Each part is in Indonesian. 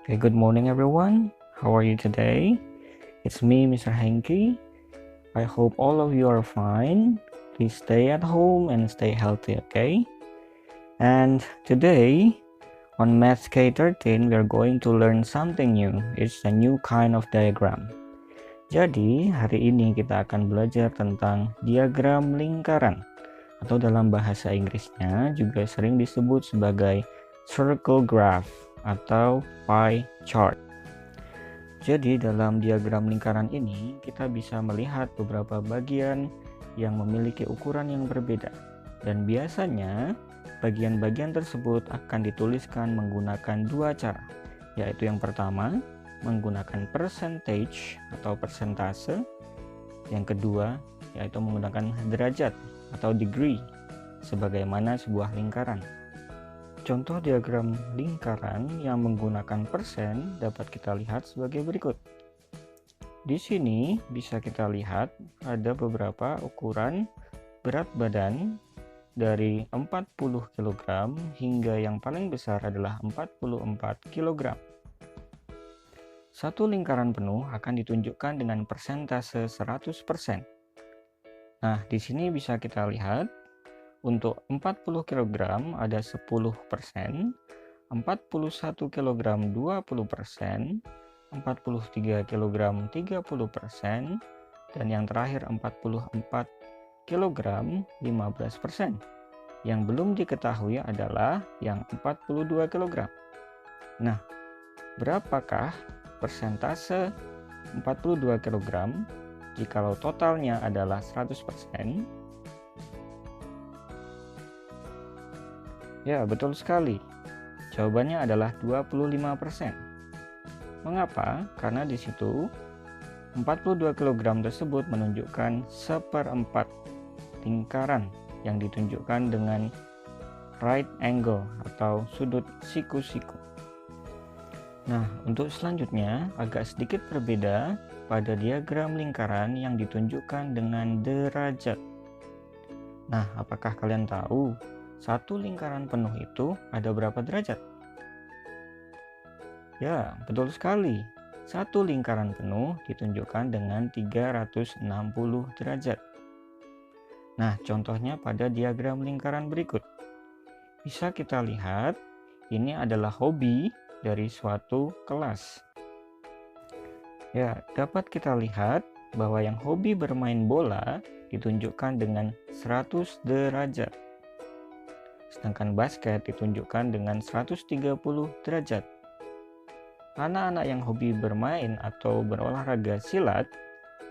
Okay, good morning everyone. How are you today? It's me, Mr. Henky. I hope all of you are fine. Please stay at home and stay healthy, okay? And today, on Maths K13, we are going to learn something new. It's a new kind of diagram. Jadi, hari ini kita akan belajar tentang diagram lingkaran, atau dalam bahasa Inggrisnya juga sering disebut sebagai circle graph atau pie chart. Jadi dalam diagram lingkaran ini kita bisa melihat beberapa bagian yang memiliki ukuran yang berbeda, dan biasanya bagian-bagian tersebut akan dituliskan menggunakan dua cara, yaitu yang pertama menggunakan percentage atau persentase, yang kedua yaitu menggunakan derajat atau degree sebagaimana sebuah lingkaran. Contoh diagram lingkaran yang menggunakan persen dapat kita lihat sebagai berikut. Di sini bisa kita lihat ada beberapa ukuran berat badan dari 40 kg hingga yang paling besar adalah 44 kg. Satu lingkaran penuh akan ditunjukkan dengan persentase 100%. Nah, di sini bisa kita lihat untuk 40 kg ada 10%, 41 kg 20%, 43 kg 30%, dan yang terakhir 44 kg 15%. Yang belum diketahui adalah yang 42 kg. Nah, berapakah persentase 42 kg jikalau totalnya adalah 100%? Ya, betul sekali. Jawabannya adalah 25%. Mengapa? Karena di situ 42 kg tersebut menunjukkan 1/4 lingkaran yang ditunjukkan dengan right angle atau sudut siku-siku. Nah, untuk selanjutnya agak sedikit berbeda pada diagram lingkaran yang ditunjukkan dengan derajat. Nah, apakah kalian tahu satu lingkaran penuh itu ada berapa derajat? Ya, betul sekali. Satu lingkaran penuh ditunjukkan dengan 360 derajat. Nah, contohnya pada diagram lingkaran berikut. Bisa kita lihat, ini adalah hobi dari suatu kelas. Ya, dapat kita lihat bahwa yang hobi bermain bola ditunjukkan dengan 100 derajat. Sedangkan basket ditunjukkan dengan 130 derajat. Anak-anak yang hobi bermain atau berolahraga silat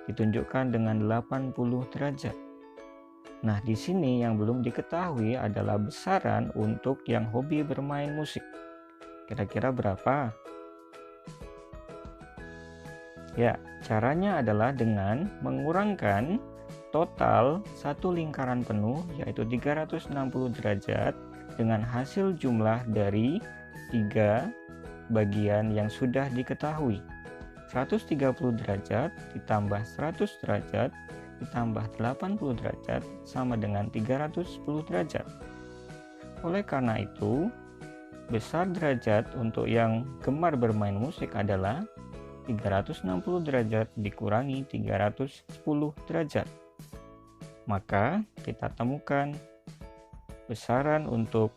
ditunjukkan dengan 80 derajat. Nah, di sini yang belum diketahui adalah besaran untuk yang hobi bermain musik. Kira-kira berapa? Ya, caranya adalah dengan mengurangkan total satu lingkaran penuh yaitu 360 derajat dengan hasil jumlah dari 3 bagian yang sudah diketahui. 130 derajat ditambah 100 derajat ditambah 80 derajat sama dengan 310 derajat. Oleh karena itu, besar derajat untuk yang gemar bermain musik adalah 360 derajat dikurangi 310 derajat. Maka kita temukan besaran untuk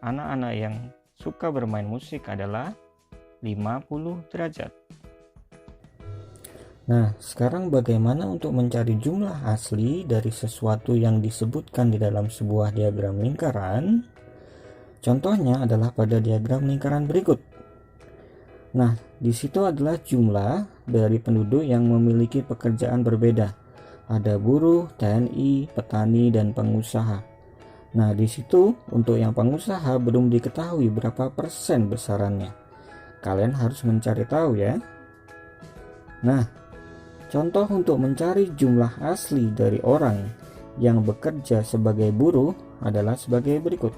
anak-anak yang suka bermain musik adalah 50 derajat. Nah, sekarang bagaimana untuk mencari jumlah asli dari sesuatu yang disebutkan di dalam sebuah diagram lingkaran? Contohnya adalah pada diagram lingkaran berikut. Nah, di situ adalah jumlah dari penduduk yang memiliki pekerjaan berbeda. Ada buruh, TNI, petani, dan pengusaha. Nah, di situ untuk yang pengusaha belum diketahui berapa persen besarannya. Kalian harus mencari tahu ya. Nah, contoh untuk mencari jumlah asli dari orang yang bekerja sebagai buruh adalah sebagai berikut.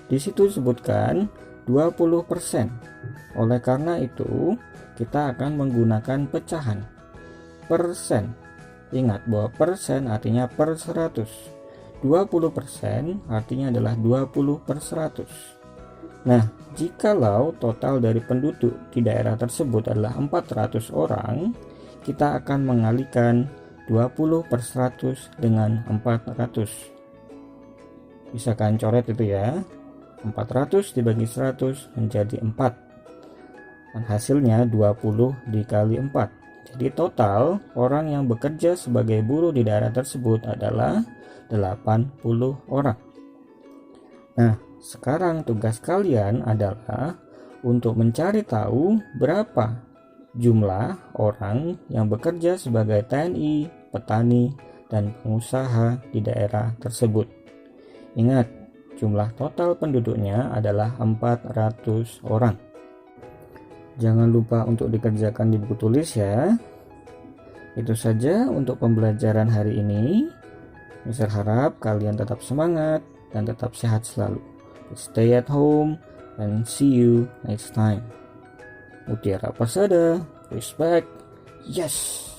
Di situ disebutkan 20%. Oleh karena itu, kita akan menggunakan pecahan persen. Ingat bahwa persen artinya per 100. 20% artinya adalah 20 per 100. Nah, jikalau total dari penduduk di daerah tersebut adalah 400 orang, kita akan mengalikan 20 per 100 dengan 400. Bisa kan coret itu ya. 400 dibagi 100 menjadi 4. Dan hasilnya 20 dikali 4. Jadi total orang yang bekerja sebagai buruh di daerah tersebut adalah 80 orang. Nah, sekarang tugas kalian adalah untuk mencari tahu berapa jumlah orang yang bekerja sebagai TNI, petani, dan pengusaha di daerah tersebut. Ingat, jumlah total penduduknya adalah 400 orang. Jangan lupa untuk dikerjakan di buku tulis ya. Itu saja untuk pembelajaran hari ini. Mister harap kalian tetap semangat dan tetap sehat selalu. Stay at home and see you next time. Mutiara Persada, respect, yes!